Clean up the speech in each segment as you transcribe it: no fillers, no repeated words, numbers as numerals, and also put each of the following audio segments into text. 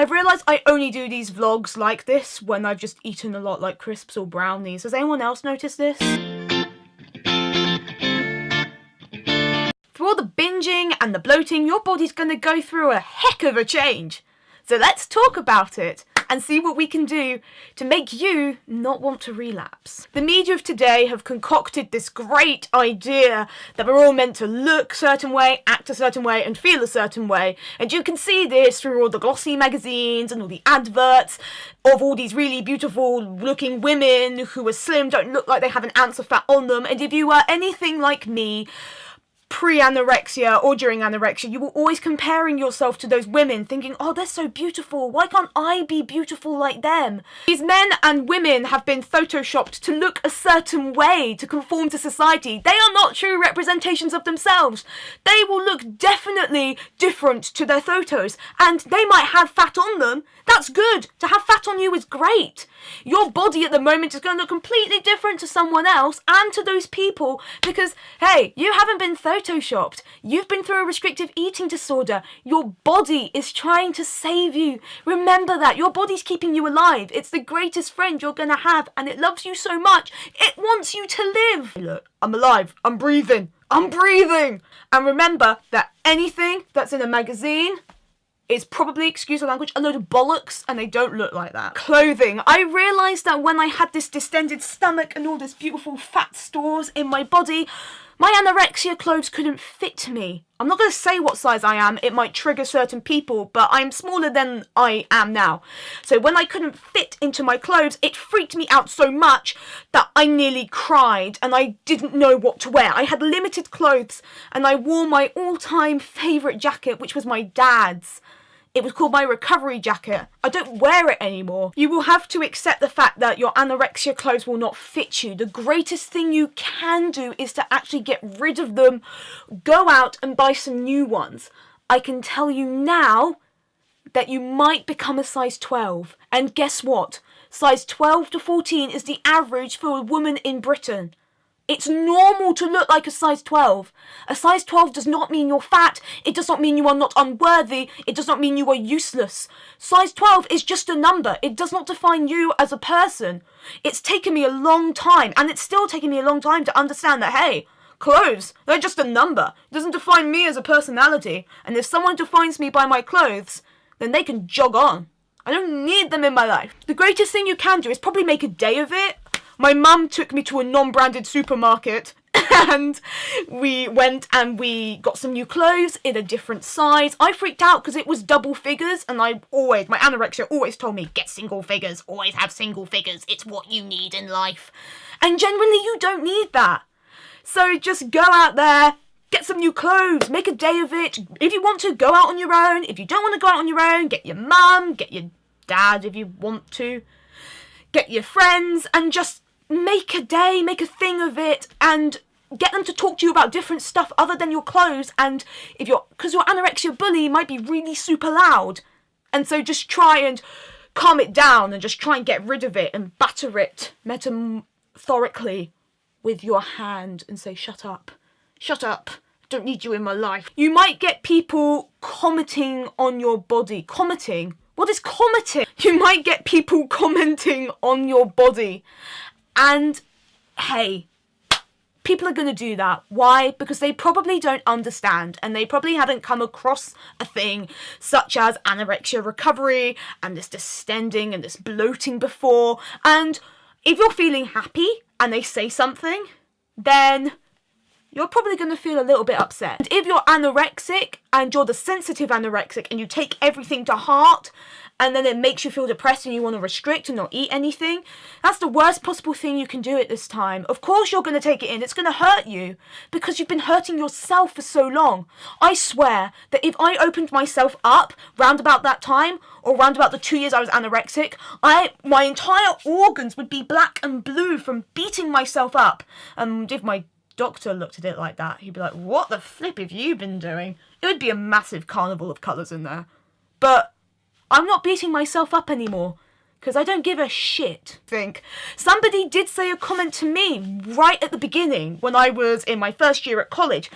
I've realised I only do these vlogs like this when I've just eaten a lot like crisps or brownies. Has anyone else noticed this? Through all the binging and the bloating, your body's gonna go through a heck of a change. So let's talk about it and see what we can do to make you not want to relapse. The media of today have concocted this great idea that we're all meant to look a certain way, act a certain way, and feel a certain way. And you can see this through all the glossy magazines and all the adverts of all these really beautiful looking women who are slim, don't look like they have an ounce of fat on them. And if you are anything like me, pre-anorexia or during anorexia, you were always comparing yourself to those women, thinking, oh, they're so beautiful, why can't I be beautiful like them? These men and women have been photoshopped to look a certain way, to conform to society. They are not true representations of themselves. They will look definitely different to their photos, and they might have fat on them. That's good. To have fat on you is great. Your body at the moment is going to look completely different to someone else and to those people because, hey, you haven't been photoshopped. You've been through a restrictive eating disorder. Your body is trying to save you. Remember that. Your body's keeping you alive. It's the greatest friend you're going to have, and it loves you so much. It wants you to live. Look, I'm alive. I'm breathing. I'm breathing. And remember that anything that's in a magazine is probably, excuse the language, a load of bollocks, and they don't look like that. Clothing. I realised that when I had this distended stomach and all this beautiful fat stores in my body, my anorexia clothes couldn't fit me. I'm not going to say what size I am, it might trigger certain people, but I'm smaller than I am now. So when I couldn't fit into my clothes, it freaked me out so much that I nearly cried and I didn't know what to wear. I had limited clothes and I wore my all-time favourite jacket, which was my dad's. It was called my recovery jacket. I don't wear it anymore. You will have to accept the fact that your anorexia clothes will not fit you. The greatest thing you can do is to actually get rid of them. Go out and buy some new ones. I can tell you now that you might become a size 12. And guess what? Size 12 to 14 is the average for a woman in Britain. It's normal to look like a size 12. A size 12 does not mean you're fat. It does not mean you are not unworthy. It does not mean you are useless. Size 12 is just a number. It does not define you as a person. It's taken me a long time, and it's still taking me a long time to understand that, hey, clothes, they're just a number. It doesn't define me as a personality. And if someone defines me by my clothes, then they can jog on. I don't need them in my life. The greatest thing you can do is probably make a day of it. My mum took me to a non-branded supermarket and we went and we got some new clothes in a different size. I freaked out because it was double figures and my anorexia always told me, get single figures, always have single figures. It's what you need in life. And generally you don't need that. So just go out there, get some new clothes, make a day of it. If you want to, go out on your own. If you don't want to go out on your own, get your mum, get your dad if you want to. Get your friends and just make a day, make a thing of it, and get them to talk to you about different stuff other than your clothes. And because your anorexia bully might be really super loud, and so just try and calm it down and just try and get rid of it and batter it metaphorically with your hand and say, shut up, don't need you in my life. You might get people commenting on your body. Commenting? What is commenting? You might get people commenting on your body. And hey, people are going to do that. Why? Because they probably don't understand and they probably haven't come across a thing such as anorexia recovery and this distending and this bloating before. And if you're feeling happy and they say something, then you're probably going to feel a little bit upset. And if you're anorexic and you're the sensitive anorexic and you take everything to heart and then it makes you feel depressed and you want to restrict and not eat anything, that's the worst possible thing you can do at this time. Of course you're going to take it in. It's going to hurt you because you've been hurting yourself for so long. I swear that if I opened myself up round about that time or round about the 2 years I was anorexic, my entire organs would be black and blue from beating myself up. And if my doctor looked at it like that, he'd be like, what the flip have you been doing? It would be a massive carnival of colours in there. But I'm not beating myself up anymore because I don't give a shit. Somebody did say a comment to me right at the beginning when I was in my first year at college.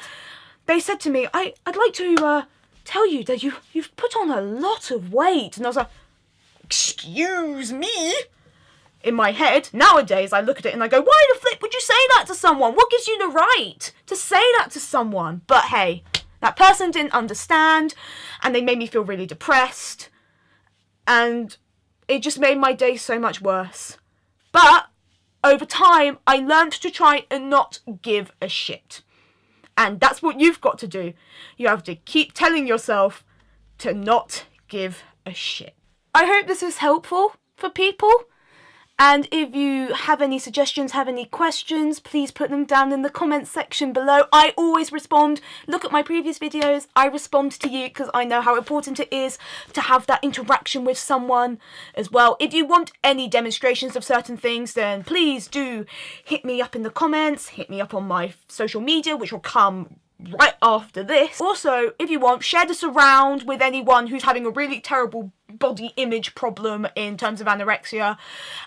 They said to me, I'd like to tell you that you've put on a lot of weight. And I was like, excuse me? In my head, nowadays, I look at it and I go, why the flip would you say that to someone? What gives you the right to say that to someone? But hey, that person didn't understand, and they made me feel really depressed, and it just made my day so much worse. But over time, I learned to try and not give a shit. And that's what you've got to do. You have to keep telling yourself to not give a shit. I hope this is helpful for people. And if you have any suggestions, have any questions, please put them down in the comments section below. I always respond. Look at my previous videos. I respond to you because I know how important it is to have that interaction with someone as well. If you want any demonstrations of certain things, then please do hit me up in the comments. Hit me up on my social media, which will come right after this. Also, if you want, share this around with anyone who's having a really terrible body image problem in terms of anorexia,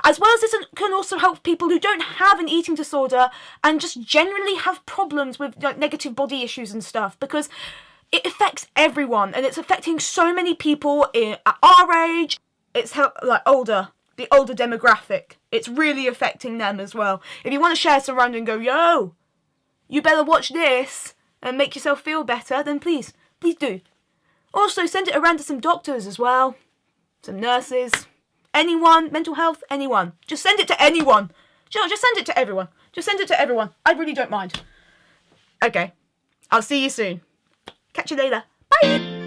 as well as this can also help people who don't have an eating disorder and just generally have problems with negative body issues and stuff, because it affects everyone and it's affecting so many people at our age. It's like the older demographic. It's really affecting them as well. If you want to share this around and go, yo, you better watch this and make yourself feel better, then please do. Also, send it around to some doctors as well, some nurses, anyone, mental health, anyone. Just send it to anyone. Just send it to everyone. Just send it to everyone. I really don't mind. Okay, I'll see you soon. Catch you later. Bye!